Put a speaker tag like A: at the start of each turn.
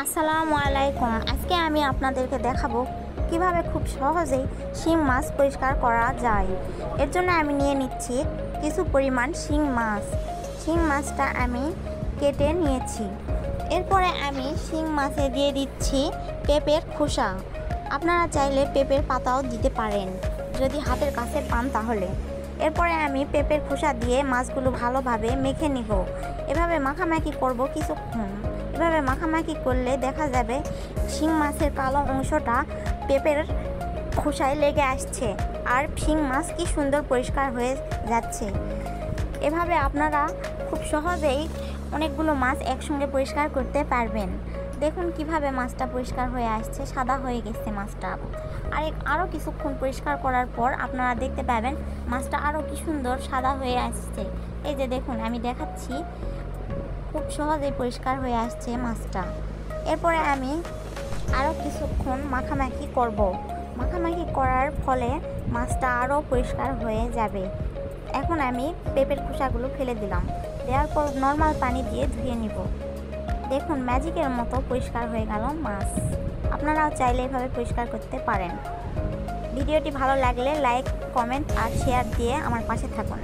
A: আসসালামু আলাইকুম। আজকে আমি আপনাদেরকে দেখাবো কিভাবে খুব সহজেই শিং মাছ পরিষ্কার করা যায়। এর জন্য আমি নিয়ে নিচ্ছি কিছু পরিমাণ শিং মাছ। শিং মাছটা আমি কেটে নিয়েছি। এরপরে আমি শিং মাছে দিয়ে দিচ্ছি পেঁপের খোসা। আপনারা চাইলে পেঁপের পাতাও দিতে পারেন যদি হাতের কাছে পান তাহলে। এরপরে আমি পেঁপের খোসা দিয়ে মাছগুলো ভালোভাবে মেখে নিব। এভাবে মাখামাখি করব কিছুক্ষণ। এভাবে মাখামাখি করলে দেখা যাবে শিং মাছের কালো অংশটা পেঁপের খোসায় লেগে আসছে আর শিং মাছ কি সুন্দর পরিষ্কার হয়ে যাচ্ছে। এভাবে আপনারা খুব সহজেই অনেকগুলো মাছ একসঙ্গে পরিষ্কার করতে পারবেন। দেখুন কিভাবে মাছটা পরিষ্কার হয়ে আসছে, সাদা হয়ে গেছে মাছটা। আরও কিছুক্ষণ পরিষ্কার করার পর আপনারা দেখতে পাবেন মাছটা আরও কি সুন্দর সাদা হয়ে আসছে। এই যে দেখুন আমি দেখাচ্ছি, খুব সহজেই পরিষ্কার হয়ে আসছে মাছটা। এরপরে আমি আরও কিছুক্ষণ মাখামাখি করব। মাখামাখি করার ফলে মাছটা আরও পরিষ্কার হয়ে যাবে। এখন আমি পেঁপের খোসাগুলো ফেলে দিলাম। দেওয়ার পর নর্মাল পানি দিয়ে ধুয়ে নিব। দেখুন ম্যাজিকের মতো পরিষ্কার হয়ে গেল মাছ। আপনারাও চাইলে এভাবে পরিষ্কার করতে পারেন। ভিডিওটি ভালো লাগলে লাইক, কমেন্ট আর শেয়ার দিয়ে আমার পাশে থাকুন।